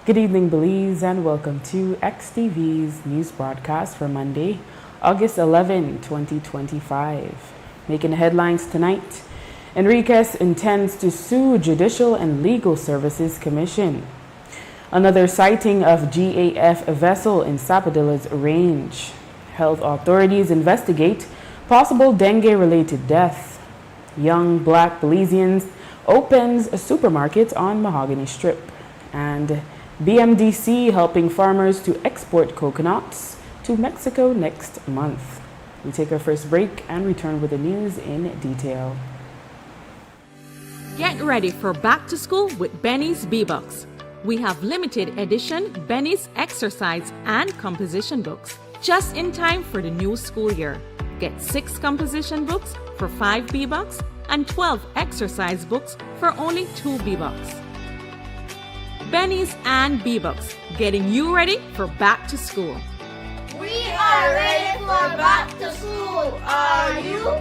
Good evening, Belize, and welcome to XTV's news broadcast for Monday, August 11, 2025. Making headlines tonight, Enriquez intends to sue Judicial and Legal Services Commission. Another sighting of GAF vessel in Sapodila's range. Health authorities investigate possible dengue-related death. Young Black Belizeans opens a supermarket on Mahogany Strip. And BMDC helping farmers to export coconuts to Mexico next month. We take our first break and return with the news in detail. Get ready for back to school with Benny's B-Bucks. We have limited edition Benny's exercise and composition books just in time for the new school year. Get 6 composition books for 5 B-Bucks and 12 exercise books for only 2 B-Bucks. Benny's and B-Bucks, getting you ready for back to school. We are ready for back to school. Are you?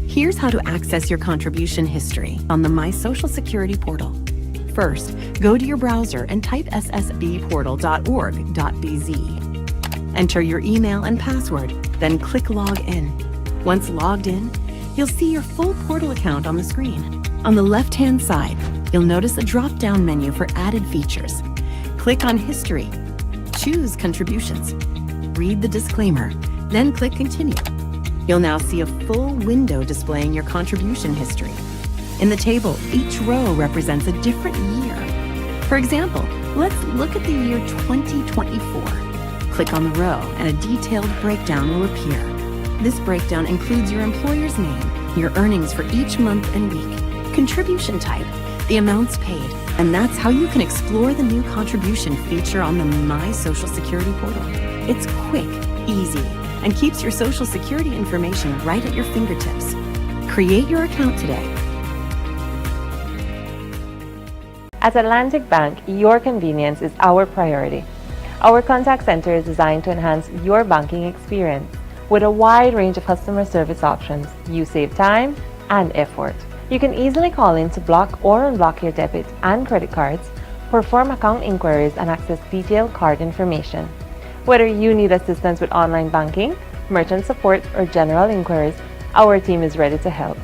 Here's how to access your contribution history on the My Social Security portal. First, go to your browser and type ssbportal.org.bz. Enter your email and password, then click Log In. Once logged in, you'll see your full portal account on the screen. On the left-hand side, you'll notice a drop-down menu for added features. Click on History, choose Contributions, read the disclaimer, then click Continue. You'll now see a full window displaying your contribution history. In the table, each row represents a different year. For example, let's look at the year 2024. Click on the row and a detailed breakdown will appear. This breakdown includes your employer's name, your earnings for each month and week, contribution type, the amounts paid, and that's how you can explore the new contribution feature on the My Social Security portal. It's quick, easy, and keeps your Social Security information right at your fingertips. Create your account today. At Atlantic Bank, your convenience is our priority. Our contact center is designed to enhance your banking experience. With a wide range of customer service options, you save time and effort. You can easily call in to block or unblock your debit and credit cards, perform account inquiries, and access detailed card information. Whether you need assistance with online banking, merchant support, or general inquiries, our team is ready to help.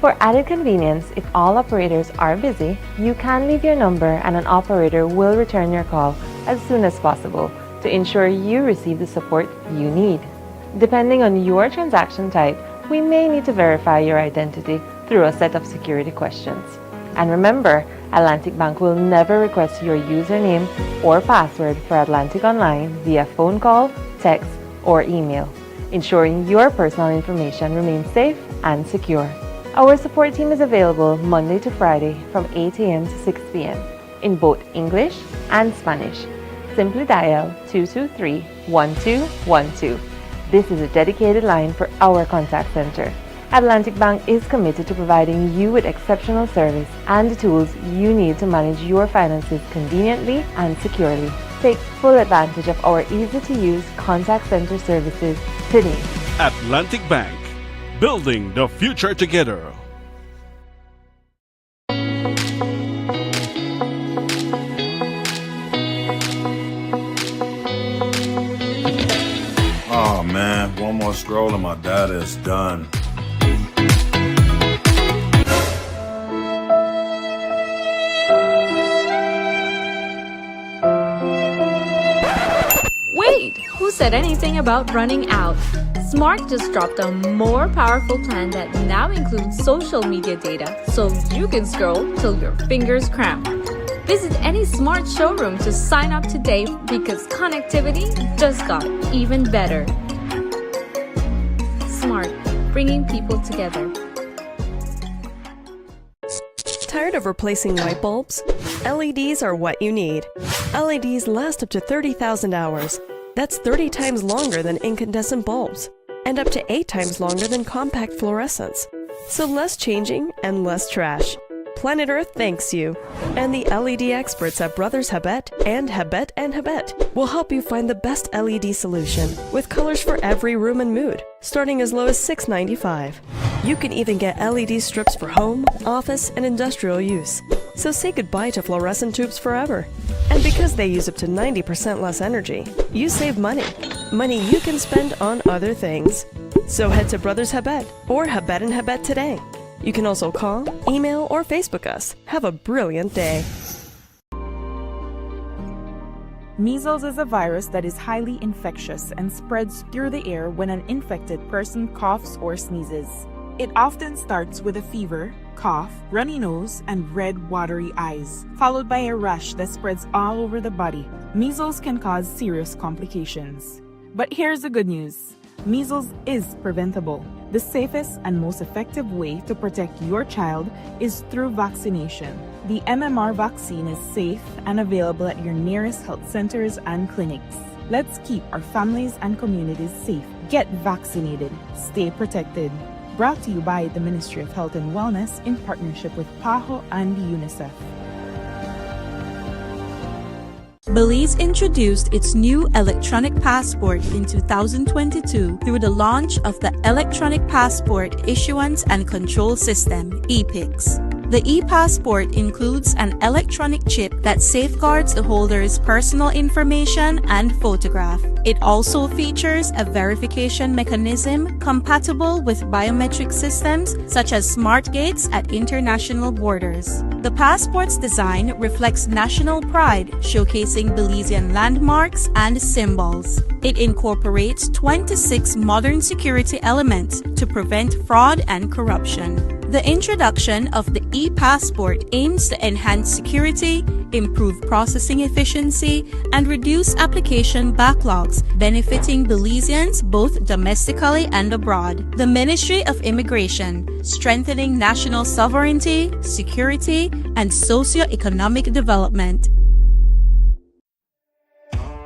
For added convenience, if all operators are busy, you can leave your number and an operator will return your call as soon as possible to ensure you receive the support you need. Depending on your transaction type, we may need to verify your identity through a set of security questions. And remember, Atlantic Bank will never request your username or password for Atlantic Online via phone call, text, or email, ensuring your personal information remains safe and secure. Our support team is available Monday to Friday from 8 a.m. to 6 p.m. in both English and Spanish. Simply dial 223-1212. This is a dedicated line for our contact center. Atlantic Bank is committed to providing you with exceptional service and the tools you need to manage your finances conveniently and securely. Take full advantage of our easy-to-use contact center services today. Atlantic Bank, building the future together. Oh man, one more scroll and my data is done. Wait, who said anything about running out? Smart just dropped a more powerful plan that now includes social media data, so you can scroll till your fingers cramp. Visit any Smart showroom to sign up today because connectivity just got even better. Smart, bringing people together. Tired of replacing light bulbs? LEDs are what you need. LEDs last up to 30,000 hours. That's 30 times longer than incandescent bulbs, and up to 8 times longer than compact fluorescents. So less changing and less trash. Planet Earth thanks you. And the LED experts at Brothers Habet and Habet will help you find the best LED solution with colors for every room and mood, starting as low as $6.95. You can even get LED strips for home, office, and industrial use. So say goodbye to fluorescent tubes forever. And because they use up to 90% less energy, you save money. Money you can spend on other things. So head to Brothers Habet or Habet and Habet today. You can also call, email, or Facebook us. Have a brilliant day. Measles is a virus that is highly infectious and spreads through the air when an infected person coughs or sneezes. It often starts with a fever, cough, runny nose, and red, watery eyes, followed by a rash that spreads all over the body. Measles can cause serious complications. But here's the good news. Measles is preventable. The safest and most effective way to protect your child is through vaccination. The MMR vaccine is safe and available at your nearest health centers and clinics. Let's keep our families and communities safe. Get vaccinated. Stay protected. Brought to you by the Ministry of Health and Wellness in partnership with PAHO and UNICEF. Belize introduced its new electronic passport in 2022 through the launch of the Electronic Passport Issuance and Control System, EPICS. The e-passport includes an electronic chip that safeguards the holder's personal information and photograph. It also features a verification mechanism compatible with biometric systems such as smart gates at international borders. The passport's design reflects national pride, showcasing Belizean landmarks and symbols. It incorporates 26 modern security elements to prevent fraud and corruption. The introduction of the e-passport aims to enhance security, improve processing efficiency, and reduce application backlogs, benefiting Belizeans both domestically and abroad. The Ministry of Immigration, strengthening national sovereignty, security, and socio-economic development.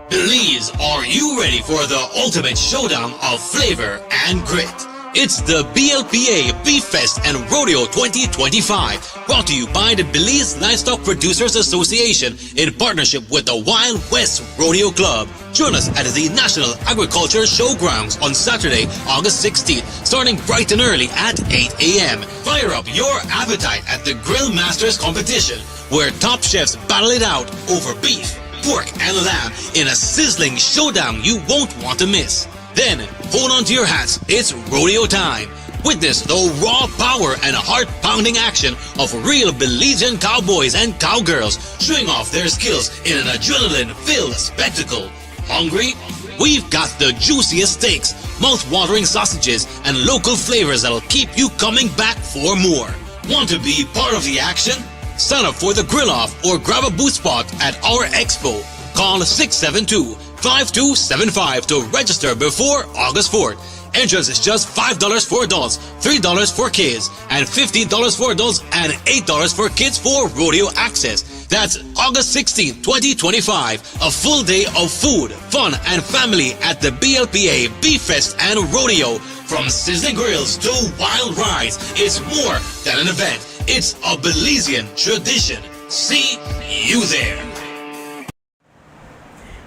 Belize, are you ready for the ultimate showdown of flavor and grit? It's the BLPA Beef Fest and Rodeo 2025, brought to you by the Belize Livestock Producers Association in partnership with the Wild West Rodeo Club. Join us at the National Agriculture Showgrounds on Saturday, August 16th, starting bright and early at 8 a.m. Fire up your appetite at the Grill Masters competition, where top chefs battle it out over beef, pork, and lamb in a sizzling showdown you won't want to miss. Then, hold on to your hats, it's rodeo time. Witness the raw power and heart-pounding action of real Belizean cowboys and cowgirls showing off their skills in an adrenaline-filled spectacle. Hungry? We've got the juiciest steaks, mouth-watering sausages, and local flavors that'll keep you coming back for more. Want to be part of the action? Sign up for the grill-off or grab a booth spot at our expo. Call 672-5275 to register before August 4th. Entrance is just $5 for adults, $3 for kids, and $15 for adults and $8 for kids for rodeo access. That's August 16th, 2025. A full day of food, fun, and family at the BLPA Beef Fest and Rodeo. From sizzling grills to wild rides, it's more than an event. It's a Belizean tradition. See you there.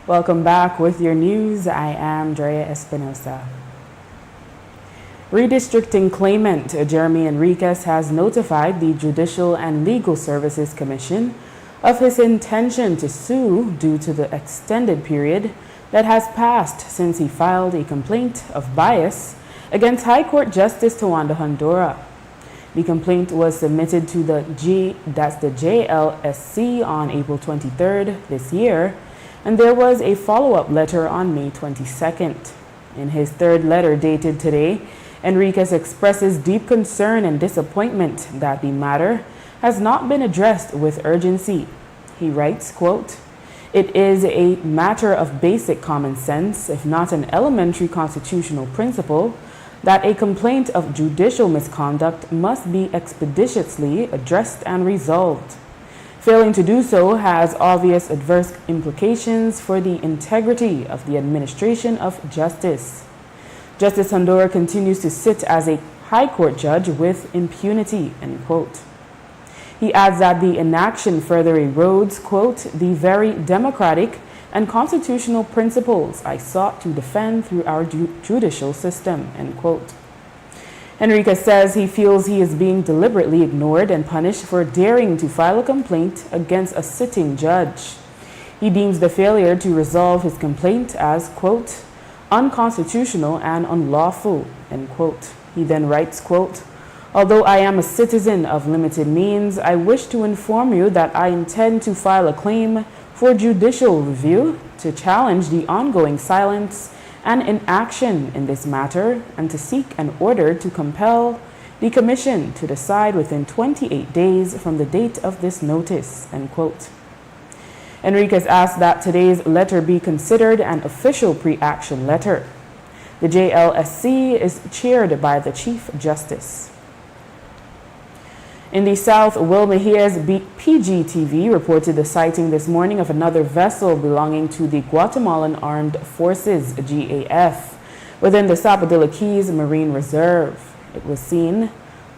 Welcome back with your news. I am Drea Espinosa. Redistricting claimant Jeremy Enriquez has notified the Judicial and Legal Services Commission of his intention to sue due to the extended period that has passed since he filed a complaint of bias against High Court Justice Tawanda Honduras. The complaint was submitted to the JLSC on April 23rd this year, and there was a follow-up letter on May 22nd. In his third letter dated today, Enriquez expresses deep concern and disappointment that the matter has not been addressed with urgency. He writes, quote, It is a matter of basic common sense, if not an elementary constitutional principle, that a complaint of judicial misconduct must be expeditiously addressed and resolved. Failing to do so has obvious adverse implications for the integrity of the administration of justice. Justice Hondoura continues to sit as a High Court judge with impunity, end quote. He adds that the inaction further erodes, quote, the very democratic and constitutional principles I sought to defend through our judicial system, end quote. Enriquez says he feels he is being deliberately ignored and punished for daring to file a complaint against a sitting judge. He deems the failure to resolve his complaint as, quote, unconstitutional and unlawful, end quote. He then writes, quote, although I am a citizen of limited means, I wish to inform you that I intend to file a claim for judicial review to challenge the ongoing silence and inaction in this matter and to seek an order to compel the Commission to decide within 28 days from the date of this notice, end quote. Enriquez asked that today's letter be considered an official pre-action letter. The JLSC is chaired by the Chief Justice. In the South, Will Mejia's PGTV reported the sighting this morning of another vessel belonging to the Guatemalan Armed Forces, GAF, within the Sapodilla Keys Marine Reserve. It was seen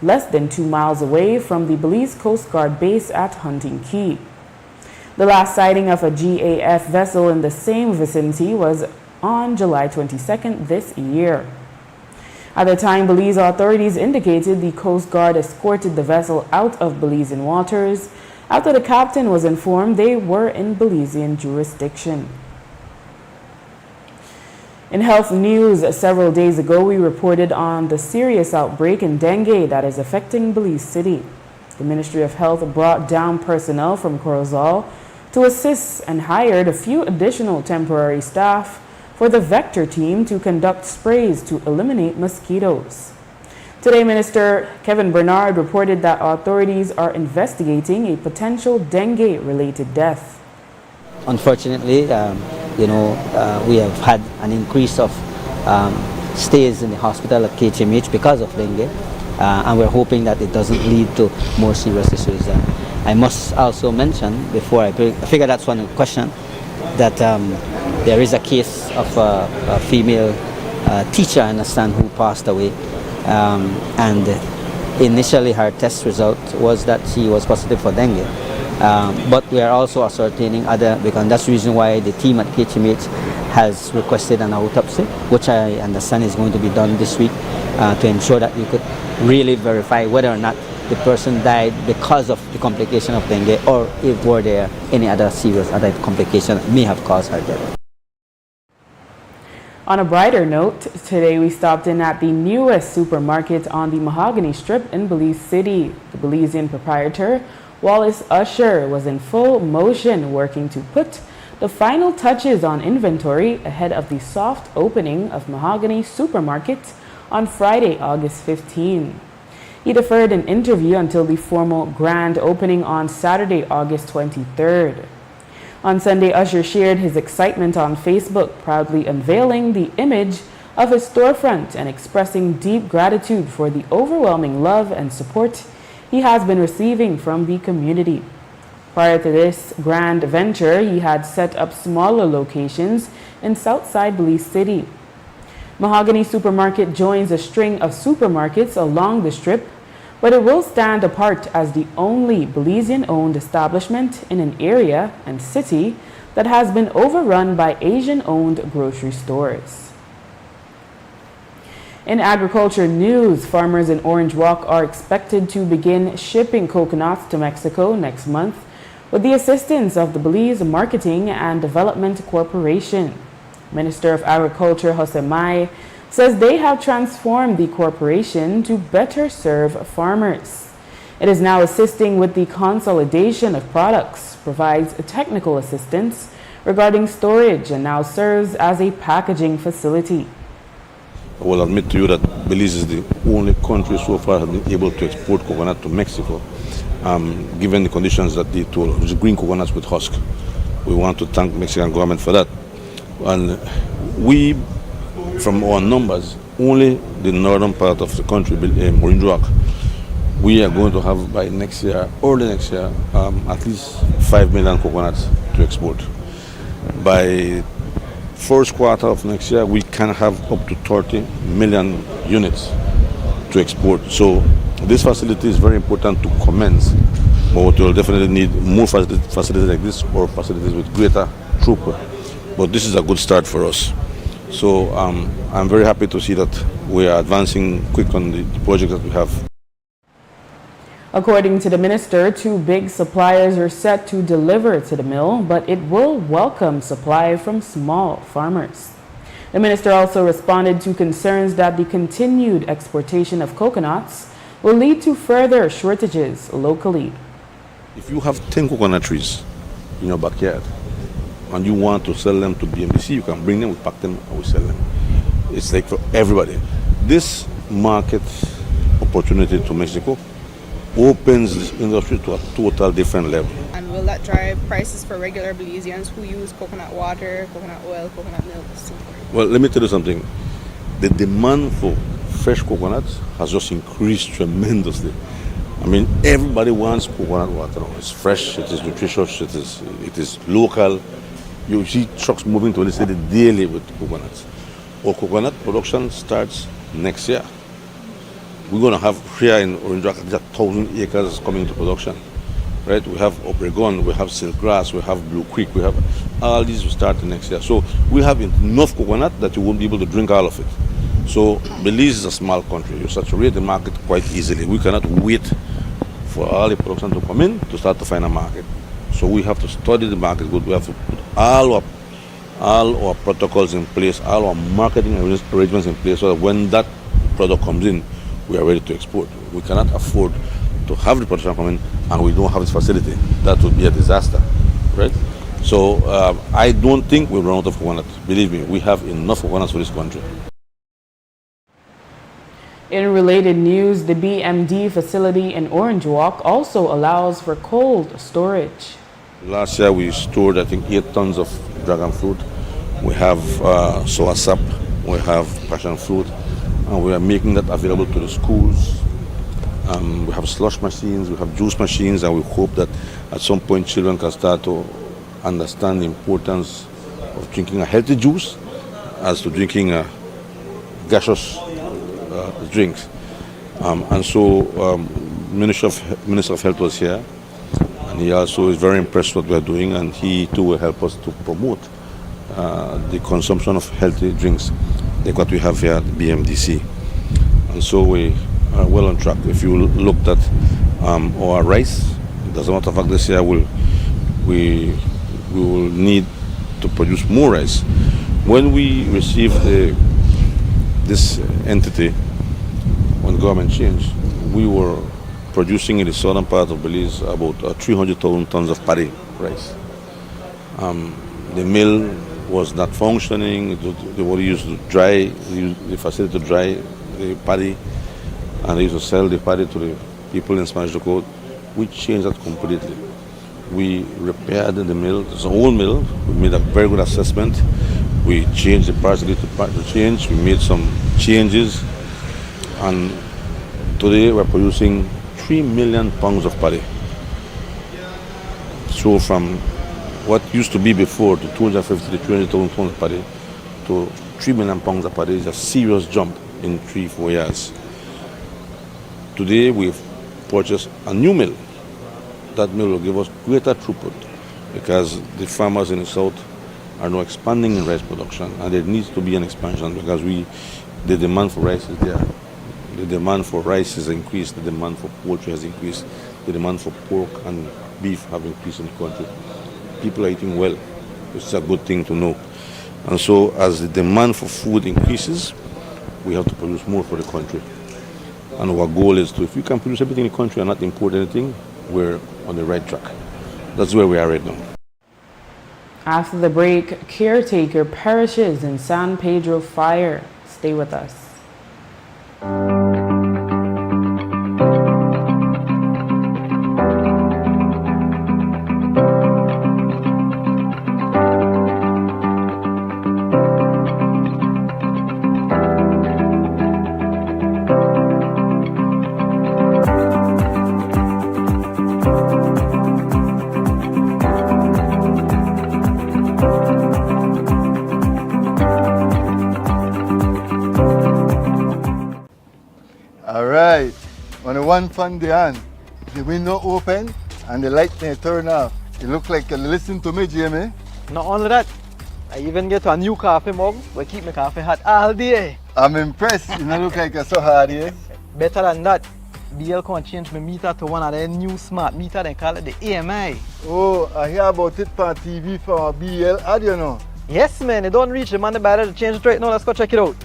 less than 2 miles away from the Belize Coast Guard base at Hunting Key. The last sighting of a GAF vessel in the same vicinity was on July 22nd this year. At the time, Belize authorities indicated the Coast Guard escorted the vessel out of Belizean waters after the captain was informed they were in Belizean jurisdiction. In health news, several days ago we reported on the serious outbreak in dengue that is affecting Belize City. The Ministry of Health brought down personnel from Corozal to assist and hired a few additional temporary staff for the vector team to conduct sprays to eliminate mosquitoes. Today, Minister Kevin Bernard reported that authorities are investigating a potential dengue-related death. Unfortunately, we have had an increase of stays in the hospital at KHMH because of dengue, and we're hoping that it doesn't lead to more serious issues. I must also mention, before I figure that's one question, that there is a case of a female teacher, I understand, who passed away, and initially her test result was that she was positive for dengue, but we are also ascertaining other, because that's the reason why the team at KHMH has requested an autopsy, which I understand is going to be done this week, to ensure that you could really verify whether or not the person died because of the complication of dengue, or if were there any other serious other complication that may have caused her death. On a brighter note, today we stopped in at the newest supermarket on the Mahogany Strip in Belize City. The Belizean proprietor, Wallace Usher, was in full motion working to put the final touches on inventory ahead of the soft opening of Mahogany Supermarket on Friday, August 15. He deferred an interview until the formal grand opening on Saturday, August 23rd. On Sunday, Usher shared his excitement on Facebook, proudly unveiling the image of his storefront and expressing deep gratitude for the overwhelming love and support he has been receiving from the community. Prior to this grand venture, he had set up smaller locations in Southside Belize City. Mahogany Supermarket joins a string of supermarkets along the strip, but it will stand apart as the only Belizean-owned establishment in an area and city that has been overrun by Asian-owned grocery stores. In agriculture news, farmers in Orange Walk are expected to begin shipping coconuts to Mexico next month with the assistance of the Belize Marketing and Development Corporation. Minister of Agriculture Jose Mai says they have transformed the corporation to better serve farmers. It is now assisting with the consolidation of products, provides technical assistance regarding storage, and now serves as a packaging facility. I will admit to you that Belize is the only country so far has been able to export coconut to Mexico, given the conditions that they told, which is green coconuts with husk. We want to thank Mexican government for that. And we, from our numbers, only the northern part of the country, Orange Rock, we are going to have by next year, early next year, at least 5 million coconuts to export. By first quarter of next year, we can have up to 30 million units to export. So this facility is very important to commence, but we'll definitely need more facilities like this or facilities with greater throughput. But this is a good start for us. So I'm very happy to see that we are advancing quick on the project that we have. According to the minister, 2 big suppliers are set to deliver to the mill, but it will welcome supply from small farmers. The minister also responded to concerns that the continued exportation of coconuts will lead to further shortages locally. If you have 10 coconut trees in your backyard and you want to sell them to BMDC, you can bring them, we pack them, and we sell them. It's like for everybody. This market opportunity to Mexico opens this industry to a total different level. And will that drive prices for regular Belizeans who use coconut water, coconut oil, coconut milk? Well, let me tell you something. The demand for fresh coconuts has just increased tremendously. I mean, everybody wants coconut water. It's fresh, it is nutritious, it is local. You see trucks moving to the city daily with coconuts. Our coconut production starts next year. We're going to have here in Orange Rock 1,000 acres coming to production. Right? We have Obregon, we have Silkgrass, we have Blue Creek, we have all these will start next year. So we have enough coconut that you won't be able to drink all of it. So Belize is a small country. You saturate the market quite easily. We cannot wait for all the production to come in to start to find a market. So we have to study the market good. We have to put all our protocols in place, all our marketing arrangements in place so that when that product comes in, we are ready to export. We cannot afford to have the production come in and we don't have this facility. That would be a disaster, right? So I don't think we'll run out of coconut. Believe me, we have enough coconuts for this country. In related news, the BMD facility in Orange Walk also allows for cold storage. Last year we stored, I think, 8 tons of dragon fruit. We have soursop, we have passion fruit, and we are making that available to the schools. We have slush machines, we have juice machines, and we hope that at some point children can start to understand the importance of drinking a healthy juice as to drinking gaseous drinks. And so Minister of Health was here, and he also is very impressed with what we are doing, and he too will help us to promote the consumption of healthy drinks like what we have here at BMDC. And so we are well on track. If you looked at our rice, as a matter of fact, this year we will need to produce more rice. When we received this entity, when the government changed, we were producing in the southern part of Belize about 300,000 tons of paddy rice. The mill was not functioning. They were used to dry, the facility to dry the paddy, and they used to sell the paddy to the people in Spanish Coast. We changed that completely. We repaired the mill. It's an old mill. We made a very good assessment. We changed the parts that to change. We made some changes, and today we're producing 3 million pounds of paddy. So from what used to be before, the 250 to 300,000 tons of paddy, to 3 million pounds of paddy is a serious jump in 3-4 years. Today we've purchased a new mill. That mill will give us greater throughput because the farmers in the south are now expanding in rice production, and there needs to be an expansion because the demand for rice is there. The demand for rice has increased, the demand for poultry has increased, the demand for pork and beef have increased in the country. People are eating well, which is a good thing to know. And so as the demand for food increases, we have to produce more for the country. And our goal is to, if we can produce everything in the country and not import anything, we're on the right track. That's where we are right now. After the break, caretaker perishes in San Pedro fire. Stay with us. one fun day on, the window open and the light may turn off. It look like you listen to me, Jamie. Not only that, I even get a new coffee mug where keep my coffee hot all day. I'm impressed. You don't look like you're so hard here. Better than that, BL can change my meter to one of their new smart meter. They call it the AMI. Oh, I hear about it on TV for BL ad, you know. Yes, man. It don't reach the man better to change it right now. Let's go check it out.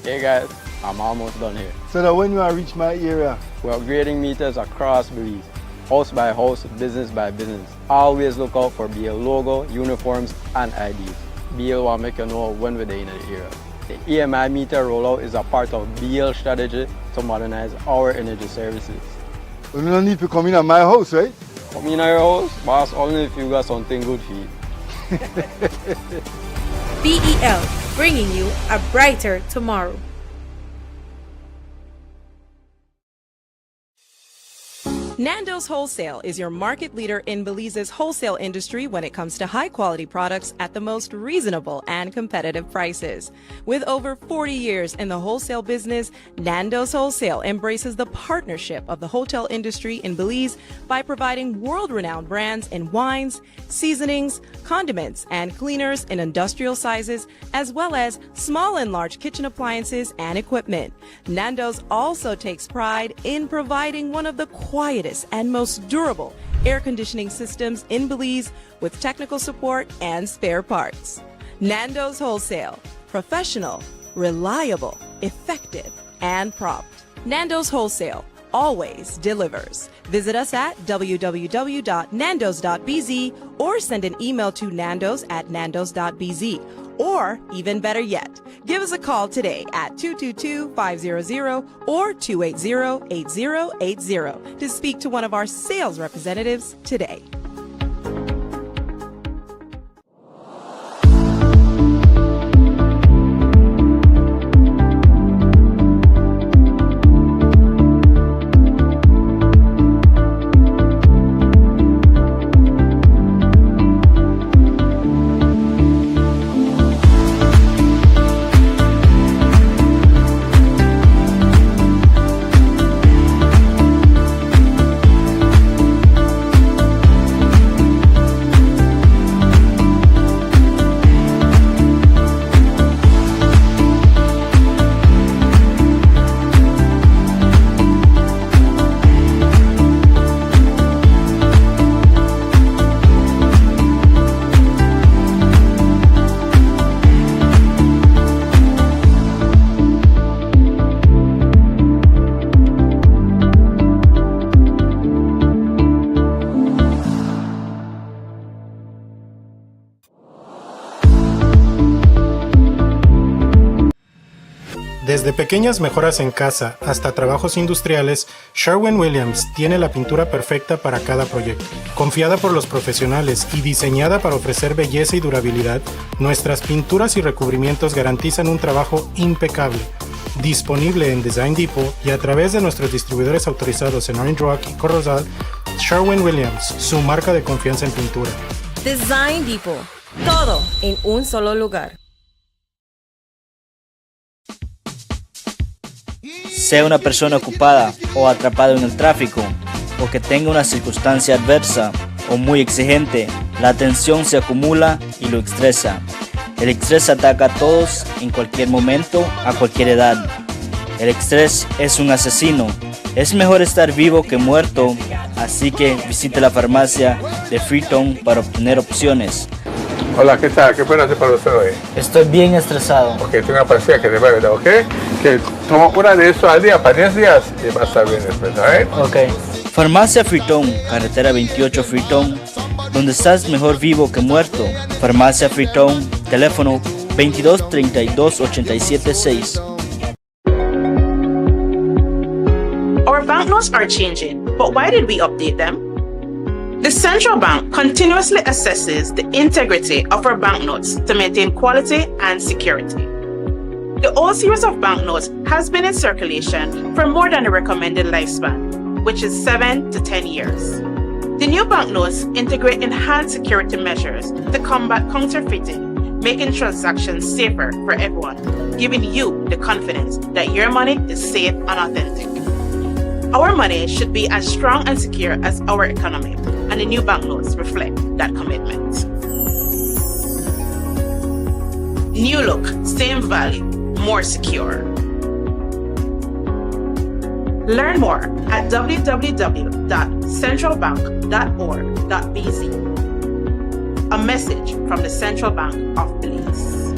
Hey guys, I'm almost done here. So that when you reach my area, we're upgrading meters across Belize. House by house, business by business. Always look out for BL logo, uniforms, and IDs. BL will make you know when we're in the area. The EMI meter rollout is a part of BL strategy to modernize our energy services. You don't need to come in at my house, right? Come in at your house, boss, only if you got something good for you. BEL, bringing you a brighter tomorrow. Nando's Wholesale is your market leader in Belize's wholesale industry when it comes to high-quality products at the most reasonable and competitive prices. With over 40 years in the wholesale business, Nando's Wholesale embraces the partnership of the hotel industry in Belize by providing world-renowned brands in wines, seasonings, condiments, and cleaners in industrial sizes, as well as small and large kitchen appliances and equipment. Nando's also takes pride in providing one of the quietest and most durable air conditioning systems in Belize with technical support and spare parts. Nando's Wholesale. Professional, reliable, effective, and prompt. Nando's Wholesale always delivers. Visit us at www.nandos.bz or send an email to nandos@nandos.bz. Or, even better yet, give us a call today at 222-500 or 280-8080 to speak to one of our sales representatives today. Desde pequeñas mejoras en casa hasta trabajos industriales, Sherwin-Williams tiene la pintura perfecta para cada proyecto. Confiada por los profesionales y diseñada para ofrecer belleza y durabilidad, nuestras pinturas y recubrimientos garantizan un trabajo impecable. Disponible en Design Depot y a través de nuestros distribuidores autorizados en Orange Rock y Corozal, Sherwin-Williams, su marca de confianza en pintura. Design Depot. Todo en un solo lugar. Sea una persona ocupada o atrapada en el tráfico, o que tenga una circunstancia adversa o muy exigente, la tensión se acumula y lo estresa. El estrés ataca a todos en cualquier momento, a cualquier edad. El estrés es un asesino. Es mejor estar vivo que muerto, así que visite la farmacia de Freetown para obtener opciones. Hola, ¿qué tal? ¿Qué puedo hacer para usted hoy? Estoy bien estresado. Ok, tengo una pastilla que te va a ayudar, ¿ok? Que toma una de eso al día, para 10 días, y va a estar bien después, ¿ok? Ok. Farmacia Freetown, carretera 28 Freetown, donde estás mejor vivo que muerto. Farmacia Freetown, teléfono 22 32 87 6. Our banknotes are changing, but why did we update them? The central bank continuously assesses the integrity of our banknotes to maintain quality and security. The old series of banknotes has been in circulation for more than the recommended lifespan, which is 7 to 10 years. The new banknotes integrate enhanced security measures to combat counterfeiting, making transactions safer for everyone, giving you the confidence that your money is safe and authentic. Our money should be as strong and secure as our economy, and the new banknotes reflect that commitment. New look, same value, more secure. Learn more at www.centralbank.org.bz. A message from the Central Bank of Belize.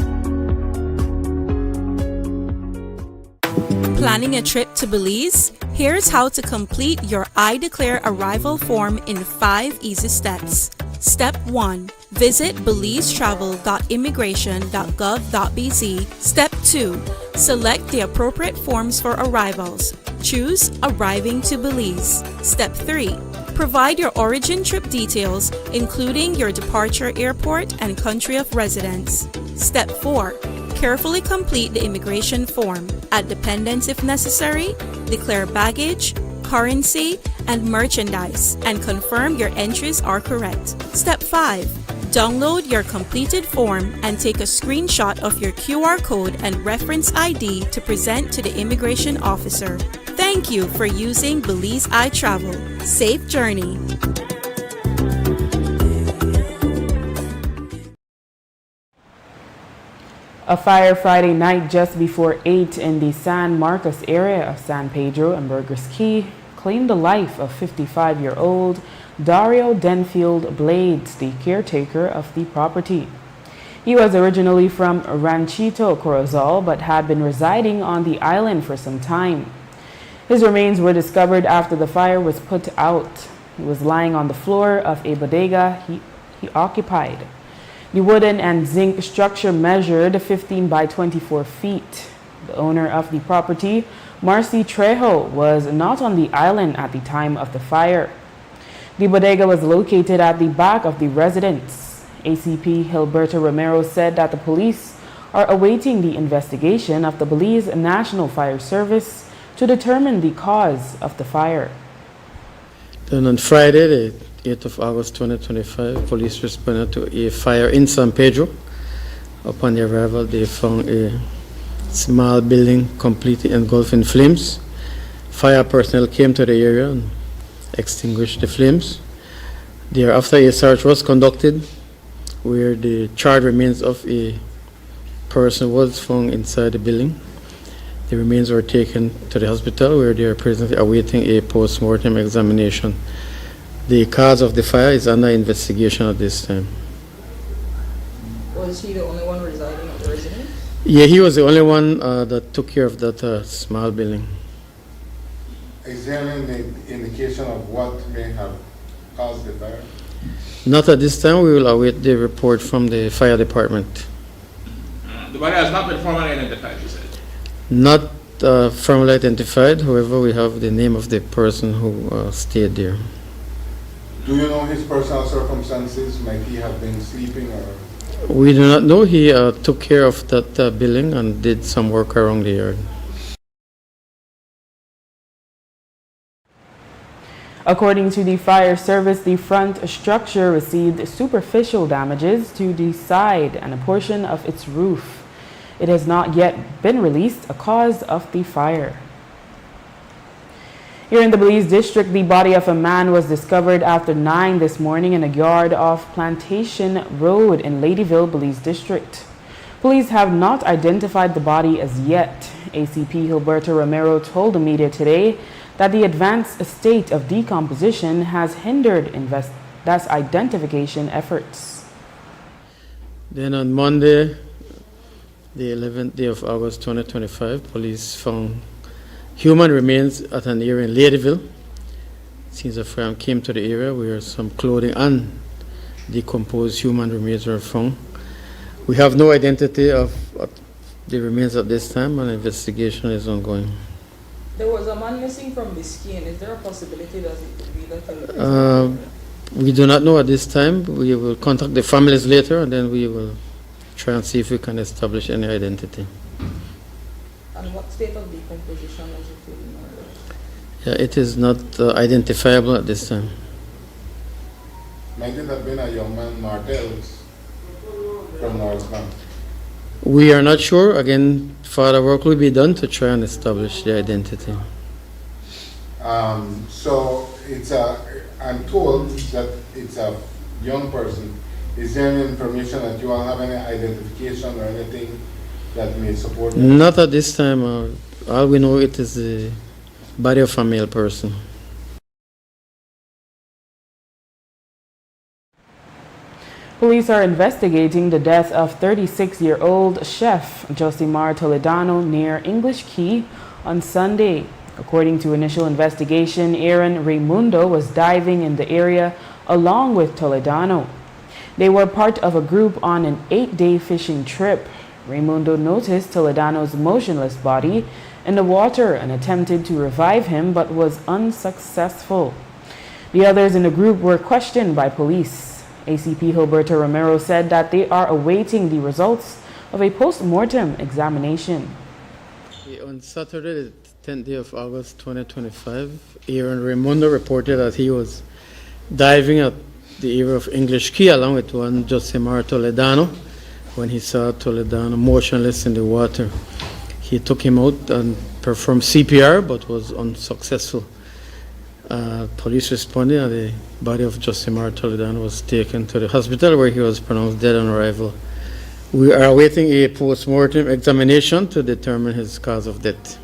Planning a trip to Belize? Here's how to complete your I Declare Arrival form in 5 easy steps. Step 1. Visit belizetravel.immigration.gov.bz. Step 2. Select the appropriate forms for arrivals. Choose Arriving to Belize. Step 3. Provide your origin trip details, including your departure airport and country of residence. Step 4. Carefully complete the immigration form. Add dependents if necessary. Declare baggage, currency, and merchandise, and confirm your entries are correct. Step 5. Download your completed form and take a screenshot of your QR code and reference ID to present to the immigration officer. Thank you for using Belize iTravel. Safe journey. A fire Friday night just before 8 in the San Marcos area of San Pedro and Burgers Key claimed the life of 55-year-old Dario Denfield Blades, the caretaker of the property. He was originally from Ranchito Corozal but had been residing on the island for some time. His remains were discovered after the fire was put out. He was lying on the floor of a bodega he occupied. The wooden and zinc structure measured 15 by 24 feet. The owner of the property, Marcy Trejo, was not on the island at the time of the fire. The bodega was located at the back of the residence. ACP Gilberto Romero said that the police are awaiting the investigation of the Belize National Fire Service to determine the cause of the fire. Then on Friday, the 8th of August 2025, police responded to a fire in San Pedro. Upon their arrival, they found a small building completely engulfed in flames. Fire personnel came to the area and extinguished the flames. Thereafter, a search was conducted where the charred remains of a person was found inside the building. The remains were taken to the hospital where they are presently awaiting a post-mortem examination. The cause of the fire is under investigation at this time. Was he the only one residing at the residence? Yeah, he was the only one that took care of that small building. Is there any indication of what may have caused the fire? Not at this time. We will await the report from the fire department. The body has not been formally identified, you said? Not formally identified. However, we have the name of the person who stayed there. Do you know his personal circumstances? Might he have been sleeping or? We do not know. He took care of that building and did some work around the yard. According to the fire service, the front structure received superficial damages to the side and a portion of its roof. It has not yet been released a cause of the fire. Here in the Belize district, the body of a man was discovered after 9 this morning in a yard off Plantation Road in Ladyville, Belize district. Police have not identified the body as yet. ACP Gilberto Romero told the media today that the advanced state of decomposition has hindered identification efforts. Then on Monday, the 11th day of August 2025, police found human remains at an area in Ladyville. Since the fire came to the area where some clothing and decomposed human remains were found. We have no identity of the remains at this time, and investigation is ongoing. There was a man missing from Biscayne. Is there a possibility that it could be that? We do not know at this time. We will contact the families later, and then we will try and see if we can establish any identity. And what state of decomposition was it in? Yeah, it is not identifiable at this time. Might it have been a young man, Martels? from Norris Bank? We are not sure. Again, further work will be done to try and establish the identity. So I'm told that it's a young person. Is there any information that you all have any identification or anything that may support that? Not at this time. All we know it is the body of a male person. Police are investigating the death of 36-year-old chef Josimar Toledano near English Key on Sunday. According to initial investigation, Aaron Raimundo was diving in the area along with Toledano. They were part of a group on an 8-day fishing trip. Raimundo noticed Toledano's motionless body in the water and attempted to revive him but was unsuccessful. The others in the group were questioned by police. ACP Gilberto Romero said that they are awaiting the results of a post-mortem examination. On Saturday, the 10th day of August 2025, Aaron Raimundo reported that he was diving at the area of English Key along with one Josimar Toledano when he saw Toledano motionless in the water. He took him out and performed CPR but was unsuccessful. Police responded and the body of Josimar Toledano was taken to the hospital where he was pronounced dead on arrival. We are awaiting a post-mortem examination to determine his cause of death.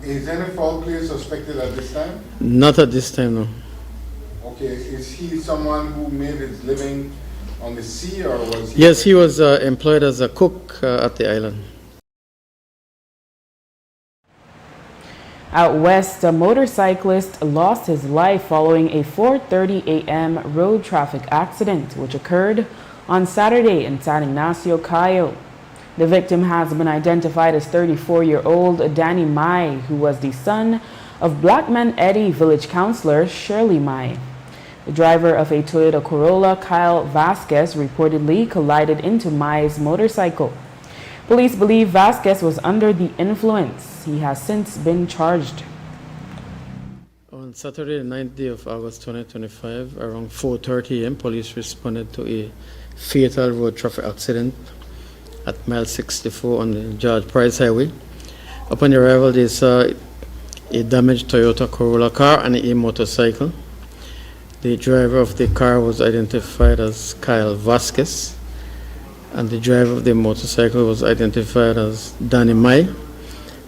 Is any foul play suspected at this time? Not at this time, no. Okay, is he someone who made his living on the sea or was he? Yes, he was employed as a cook at the island. Out west, a motorcyclist lost his life following a 4:30 a.m. road traffic accident which occurred on Saturday in San Ignacio, Cayo. The victim has been identified as 34-year-old Danny Mai, who was the son of Blackman Eddie village councillor Shirley Mai. The driver of a Toyota Corolla, Kyle Vasquez, reportedly collided into Mai's motorcycle. Police believe Vasquez was under the influence. He has since been charged. On Saturday, the 9th day of August 2025, around 4:30 a.m., police responded to a fatal road traffic accident at mile 64 on the George Price Highway. Upon arrival, they saw a damaged Toyota Corolla car and a motorcycle. The driver of the car was identified as Kyle Vasquez, and the driver of the motorcycle was identified as Danny Mai.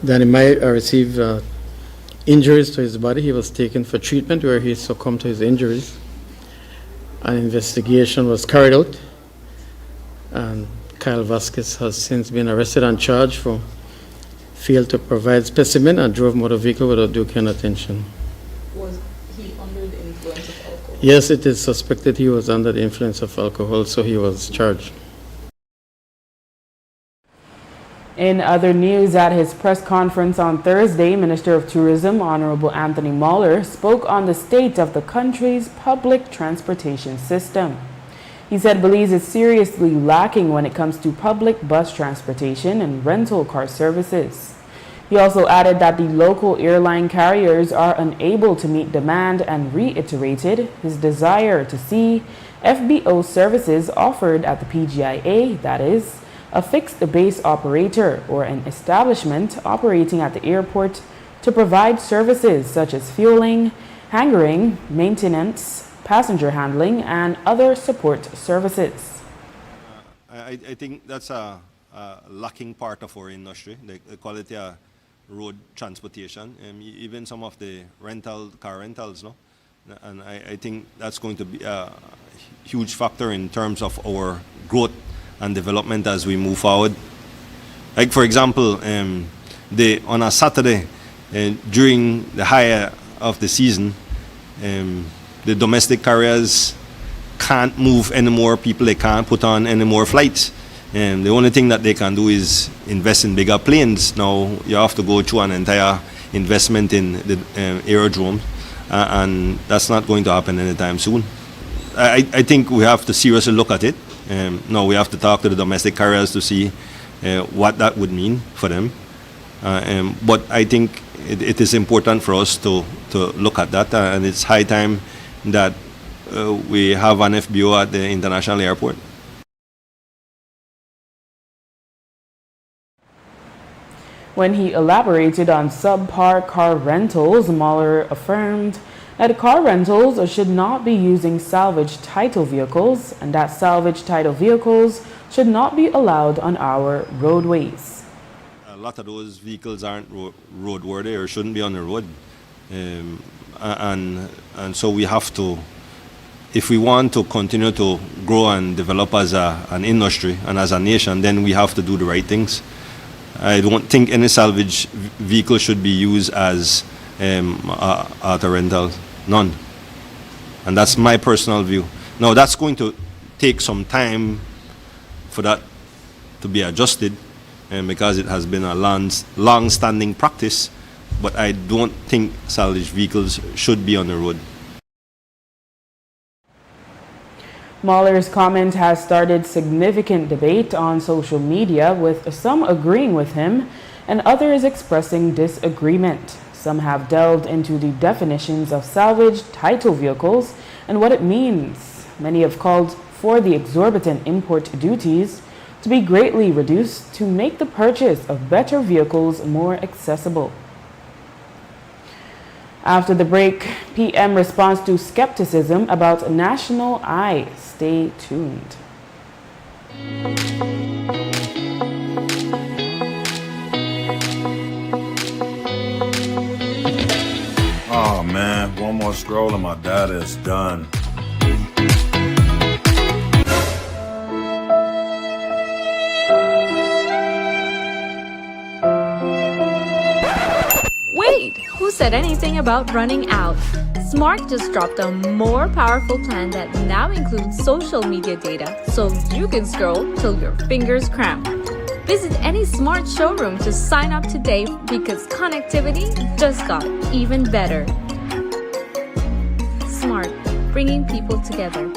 Danny Mai received injuries to his body. He was taken for treatment where he succumbed to his injuries. An investigation was carried out, and Kyle Vasquez has since been arrested and charged for failed to provide specimen and drove motor vehicle without due care and attention. Was he under the influence of alcohol? Yes, it is suspected he was under the influence of alcohol, so he was charged. In other news, at his press conference on Thursday, Minister of Tourism, Honorable Anthony Muller, spoke on the state of the country's public transportation system. He said Belize is seriously lacking when it comes to public bus transportation and rental car services. He also added that the local airline carriers are unable to meet demand and reiterated his desire to see FBO services offered at the PGIA, that is, a fixed base operator or an establishment operating at the airport to provide services such as fueling, hangering, maintenance, passenger handling, and other support services. I think that's a lacking part of our industry, the quality of road transportation, even some of the car rentals, no? And I think that's going to be a huge factor in terms of our growth and development as we move forward. Like for example, on a Saturday during the high of the season, the domestic carriers can't move any more people, they can't put on any more flights. The only thing that they can do is invest in bigger planes. Now you have to go through an entire investment in the aerodrome, and that's not going to happen anytime soon. I think we have to seriously look at it. Now we have to talk to the domestic carriers to see what that would mean for them. But I think it is important for us to look at that, and it's high time that we have an FBO at the international airport. When he elaborated on subpar car rentals, Mueller affirmed that car rentals should not be using salvage title vehicles and that salvage title vehicles should not be allowed on our roadways. A lot of those vehicles aren't roadworthy or shouldn't be on the road. And so we have to, if we want to continue to grow and develop as an industry and as a nation, then we have to do the right things. I don't think any salvage vehicle should be used as auto rental, none. And that's my personal view. Now that's going to take some time for that to be adjusted, because it has been a long-standing practice, but I don't think salvage vehicles should be on the road. Mueller's comment has started significant debate on social media, with some agreeing with him and others expressing disagreement. Some have delved into the definitions of salvage title vehicles and what it means. Many have called for the exorbitant import duties to be greatly reduced to make the purchase of better vehicles more accessible. After the break, PM responds to skepticism about National Eye. Stay tuned. Oh man, one more scroll and my data is done. Wait, who said anything about running out? Smart just dropped a more powerful plan that now includes social media data, so you can scroll till your fingers cramp. Visit any Smart showroom to sign up today because connectivity just got even better. Smart, bringing people together.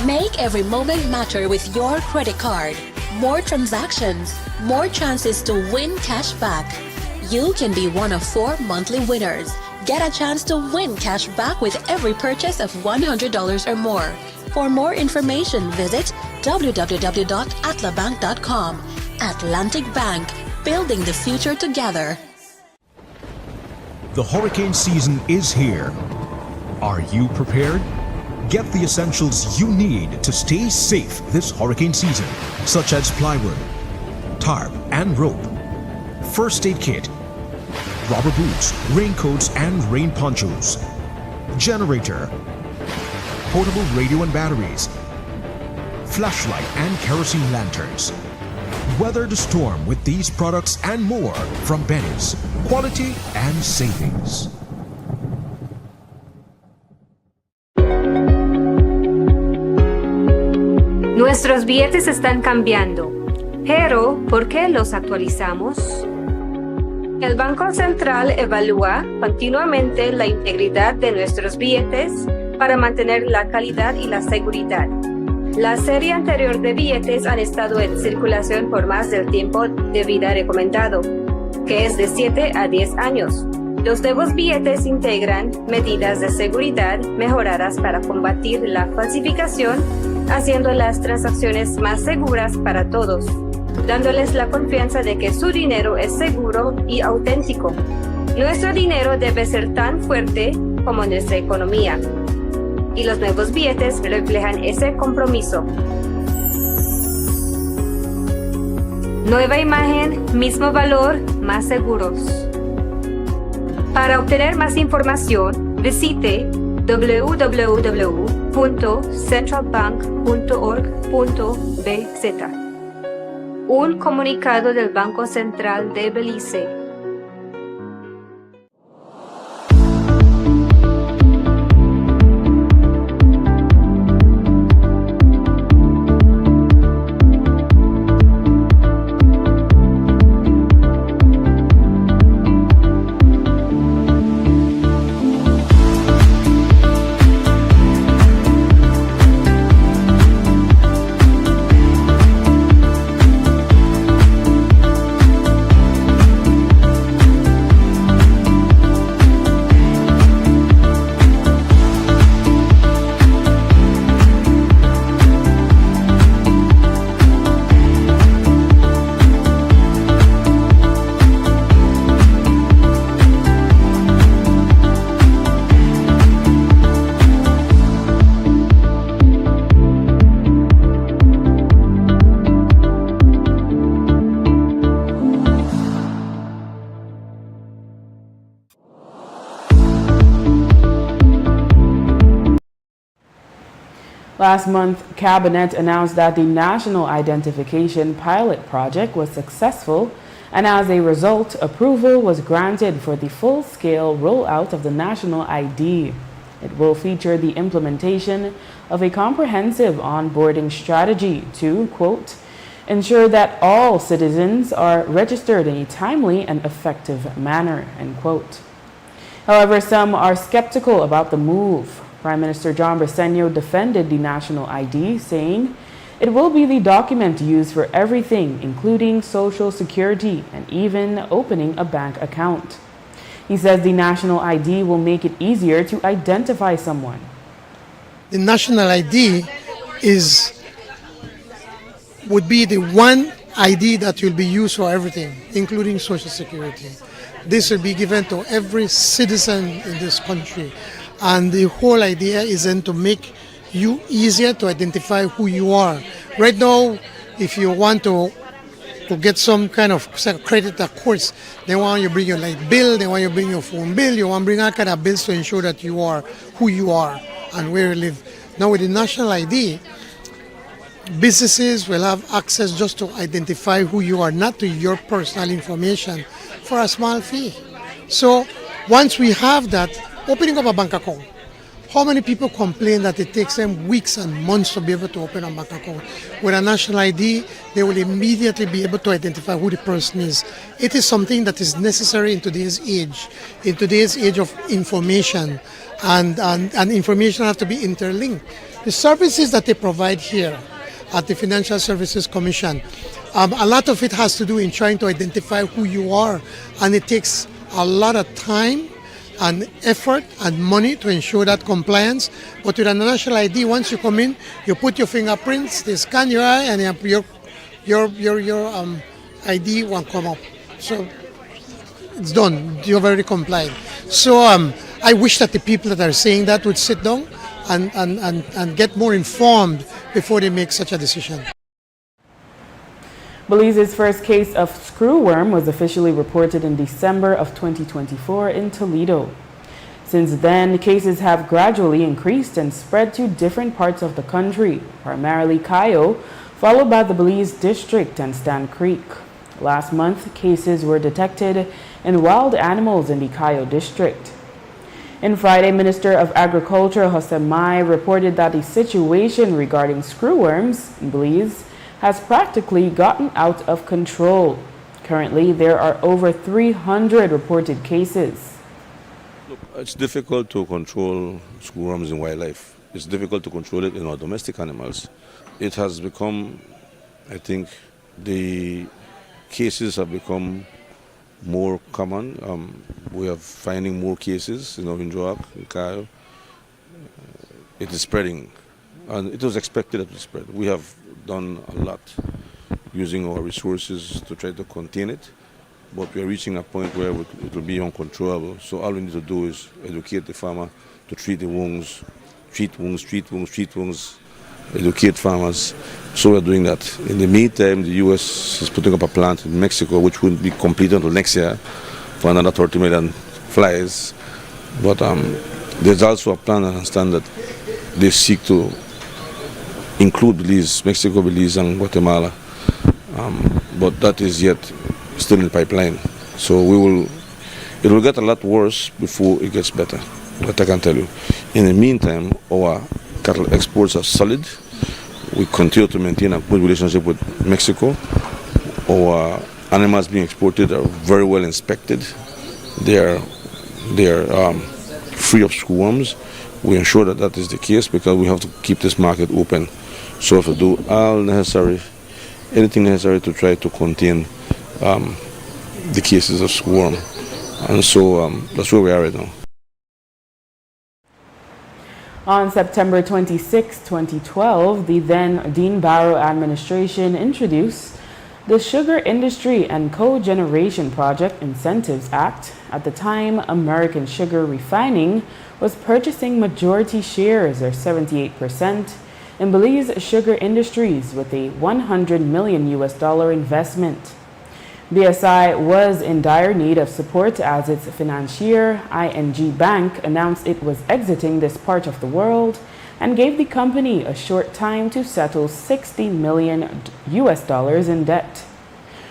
Make every moment matter with your credit card. More transactions, more chances to win cash back. You can be one of 4 monthly winners. Get a chance to win cash back with every purchase of $100 or more. For more information, visit www.atlabank.com. Atlantic Bank, building the future together. The hurricane season is here. Are you prepared? Get the essentials you need to stay safe this hurricane season, such as plywood, tarp and rope, first aid kit, rubber boots, raincoats and rain ponchos, generator, portable radio and batteries, flashlight and kerosene lanterns. Weather the storm with these products and more from Benny's. Quality and savings. Nuestros billetes están cambiando, pero ¿por qué los actualizamos? El Banco Central evalúa continuamente la integridad de nuestros billetes para mantener la calidad y la seguridad. La serie anterior de billetes han estado en circulación por más del tiempo de vida recomendado, que es de 7 a 10 años. Los nuevos billetes integran medidas de seguridad mejoradas para combatir la falsificación, haciendo las transacciones más seguras para todos, dándoles la confianza de que su dinero es seguro y auténtico. Nuestro dinero debe ser tan fuerte como nuestra economía, y los nuevos billetes reflejan ese compromiso. Nueva imagen, mismo valor, más seguros. Para obtener más información, visite www.centralbank.org.bz. Un comunicado del Banco Central de Belice. Last month, Cabinet announced that the National Identification Pilot Project was successful, and as a result, approval was granted for the full-scale rollout of the National ID. It will feature the implementation of a comprehensive onboarding strategy to, quote, ensure that all citizens are registered in a timely and effective manner, end quote. However, some are skeptical about the move. Prime Minister John Briceño defended the national ID, saying it will be the document used for everything, including Social Security and even opening a bank account. He says the national ID will make it easier to identify someone. The national ID would be the one ID that will be used for everything, including Social Security. This will be given to every citizen in this country. And the whole idea is then to make you easier to identify who you are. Right now, if you want to get some kind of credit, of course, they want you to bring your light bill, they want you to bring your phone bill, you want to bring all kind of bills to ensure that you are who you are and where you live. Now with the national ID, businesses will have access just to identify who you are, not to your personal information, for a small fee. So once we have that, opening up a bank account, how many people complain that it takes them weeks and months to be able to open a bank account? With a national ID, they will immediately be able to identify who the person is. It is something that is necessary in today's age of information, and information have to be interlinked. The services that they provide here at the Financial Services Commission, a lot of it has to do in trying to identify who you are, and it takes a lot of time and effort and money to ensure that compliance. But with a national ID, once you come in, you put your fingerprints, they scan your eye, and your ID won't come up. So it's done. You're very compliant. So I wish that the people that are saying that would sit down and get more informed before they make such a decision. Belize's first case of screwworm was officially reported in December of 2024 in Toledo. Since then, cases have gradually increased and spread to different parts of the country, primarily Cayo, followed by the Belize District and Stan Creek. Last month, cases were detected in wild animals in the Cayo District. On Friday, Minister of Agriculture Jose Mai reported that the situation regarding screwworms in Belize has practically gotten out of control. Currently, there are over 300 reported cases. Look, it's difficult to control screwworms in wildlife. It's difficult to control it in our domestic animals. It has become, I think, the cases have become more common. We are finding more cases, in Joak, in Cayo. It is spreading, and it was expected that it would spread. We have done a lot using our resources to try to contain it, but we are reaching a point where it will be uncontrollable. So all we need to do is educate the farmer to treat the wounds, treat wounds, educate farmers. So we're doing that. In the meantime, the U.S. is putting up a plant in Mexico, which won't be complete until next year, for another 30 million flies. But there's also a plan, I understand, that they seek to include Belize, Mexico, Belize, and Guatemala. but that is yet still in the pipeline. So it will get a lot worse before it gets better, that I can tell you. In the meantime, our cattle exports are solid. We continue to maintain a good relationship with Mexico. Our animals being exported are very well inspected. They are free of screwworms. We ensure that that is the case because we have to keep this market open. So we have to do anything necessary to try to contain the cases of screwworm. And so that's where we are right now. On September 26, 2012, the then Dean Barrow administration introduced the Sugar Industry and Cogeneration Project Incentives Act. At the time, American Sugar Refining was purchasing majority shares, or 78%, in Belize Sugar Industries with a $100 million investment. BSI was in dire need of support as its financier, ING Bank, announced it was exiting this part of the world and gave the company a short time to settle $60 million in debt.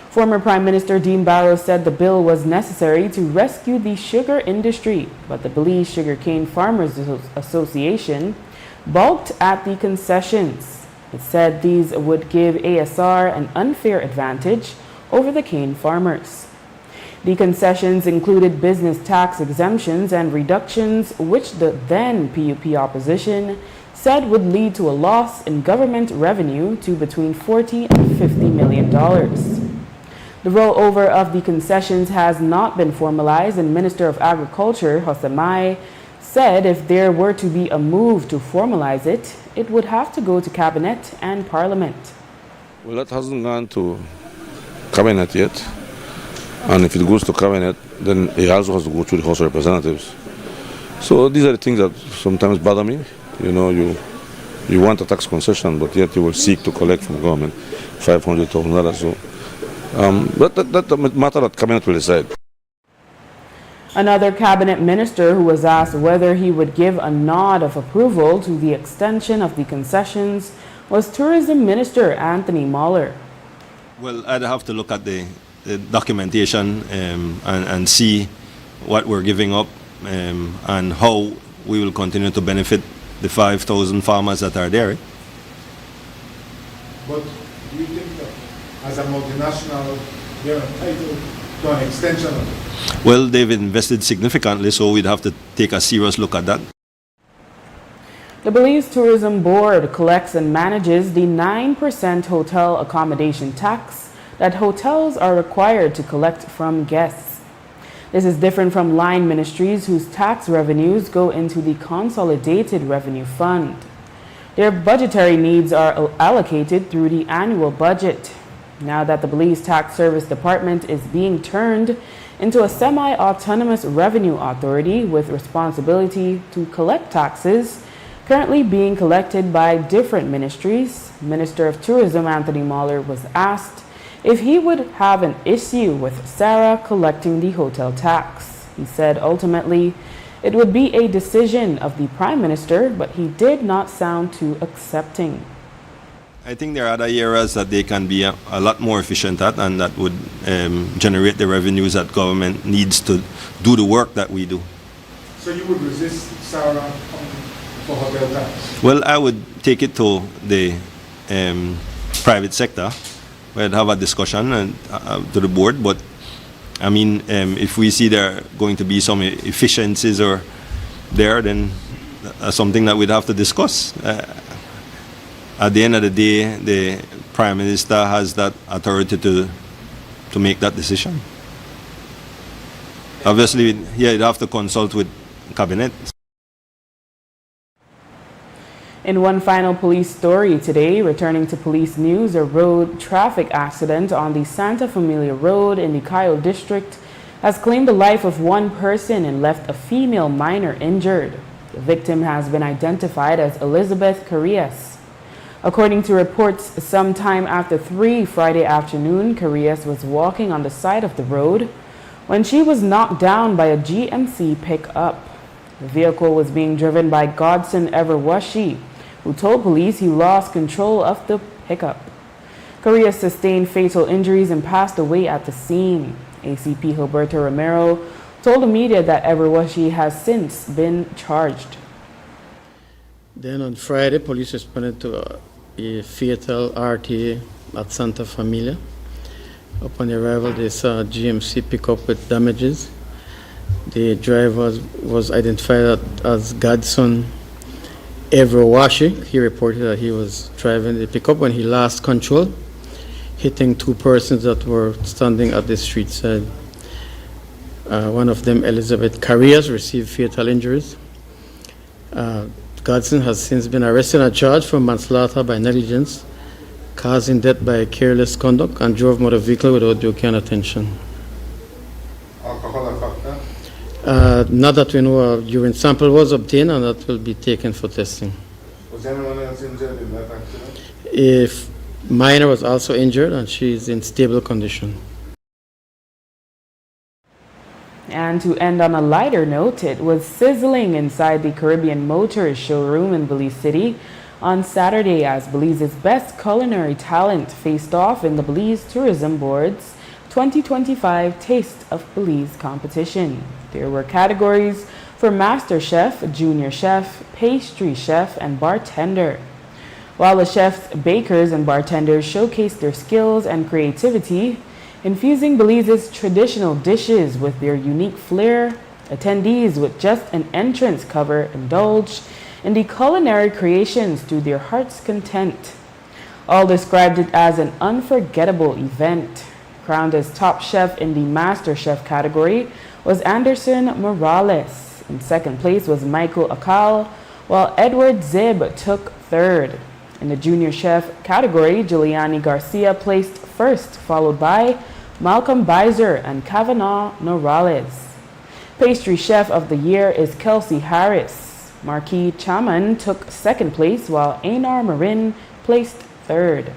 Former Prime Minister Dean Barrow said the bill was necessary to rescue the sugar industry, but the Belize Sugarcane Farmers Association balked at the concessions. It said these would give ASR an unfair advantage over the cane farmers. The concessions included business tax exemptions and reductions, which the then PUP opposition said would lead to a loss in government revenue to between $40 and $50 million. The rollover of the concessions has not been formalized, and Minister of Agriculture, Hosemai, said if there were to be a move to formalize it, it would have to go to Cabinet and Parliament. Well, that hasn't gone to Cabinet yet, and if it goes to Cabinet, then it also has to go through the House of Representatives. So these are the things that sometimes bother me. You know, you want a tax concession, but yet you will seek to collect from government $500,000. So that matter that Cabinet will decide. Another cabinet minister who was asked whether he would give a nod of approval to the extension of the concessions was Tourism Minister Anthony Mahler. Well, I'd have to look at the documentation and see what we're giving up and how we will continue to benefit the 5,000 farmers that are there. But do you think that as a multinational, they're entitled to an extension of it? Well, they've invested significantly, so we'd have to take a serious look at that. The Belize Tourism Board collects and manages the 9% hotel accommodation tax that hotels are required to collect from guests. This is different from line ministries whose tax revenues go into the Consolidated Revenue Fund. Their budgetary needs are allocated through the annual budget. Now that the Belize Tax Service Department is being turned into a semi-autonomous revenue authority with responsibility to collect taxes currently being collected by different ministries, Minister of Tourism Anthony Mahler was asked if he would have an issue with Sarah collecting the hotel tax. He said ultimately it would be a decision of the Prime Minister, but he did not sound too accepting. I think there are other areas that they can be a lot more efficient at, and that would generate the revenues that government needs to do the work that we do. So you would resist Sarah for hotel tax? Well, I would take it to the private sector. We'd have a discussion and to the board, but I mean, if we see there are going to be some efficiencies or there, then that's something that we'd have to discuss. At the end of the day, the Prime Minister has that authority to make that decision. Obviously, yeah, you'd have to consult with Cabinet. In one final police story today, returning to police news, a road traffic accident on the Santa Familia Road in the Cayo district has claimed the life of one person and left a female minor injured. The victim has been identified as Elizabeth Carrillas. According to reports, sometime after 3 Friday afternoon, Carrillas was walking on the side of the road when she was knocked down by a GMC pickup. The vehicle was being driven by Godson Everwashi, who told police he lost control of the pickup. Correa sustained fatal injuries and passed away at the scene. ACP Gilberto Romero told the media that Eberwashi has since been charged. Then on Friday, police responded to a fatal RTA at Santa Familia. Upon arrival, they saw a GMC pickup with damages. The driver was identified as Godson Eberwashi. He reported that he was driving the pickup when he lost control, hitting two persons that were standing at the street side. One of them, Elizabeth Carrias, received fatal injuries. Godson has since been arrested and charged for manslaughter by negligence, causing death by careless conduct, and drove motor vehicle without due care and attention. Alcohol and factor? Not that we know, a urine sample was obtained and that will be taken for testing. Was anyone else injured in that accident? A minor was also injured and she is in stable condition. And to end on a lighter note, it was sizzling inside the Caribbean Motors showroom in Belize City on Saturday as Belize's best culinary talent faced off in the Belize Tourism Board's 2025 Taste of Belize competition. There were categories for Master Chef, Junior Chef, Pastry Chef, and Bartender. While the chefs, bakers, and bartenders showcased their skills and creativity, infusing Belize's traditional dishes with their unique flair, attendees with just an entrance cover indulged in the culinary creations to their heart's content. All described it as an unforgettable event. Crowned as top chef in the Master Chef category was Anderson Morales. In second place was Michael Akal, while Edward Zib took third. In the Junior Chef category, Giuliani Garcia placed first, followed by Malcolm Beiser and Kavanaugh Norales. Pastry Chef of the Year is Kelsey Harris. Marquis Chaman took second place, while Einar Marin placed third.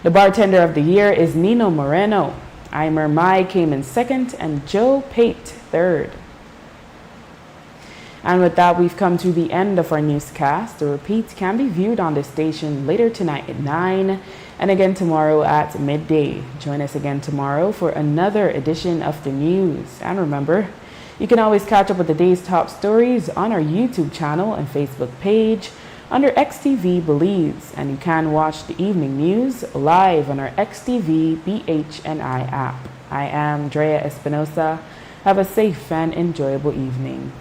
The Bartender of the Year is Nino Moreno. Aimer Mai came in second and Joe Pate third. And with that, we've come to the end of our newscast. The repeat can be viewed on the station later tonight at 9 and again tomorrow at midday. Join us again tomorrow for another edition of the news. And remember, you can always catch up with the day's top stories on our YouTube channel and Facebook page under XTV Belize, and you can watch the evening news live on our XTV BHNI app. I am Drea Espinosa. Have a safe and enjoyable evening.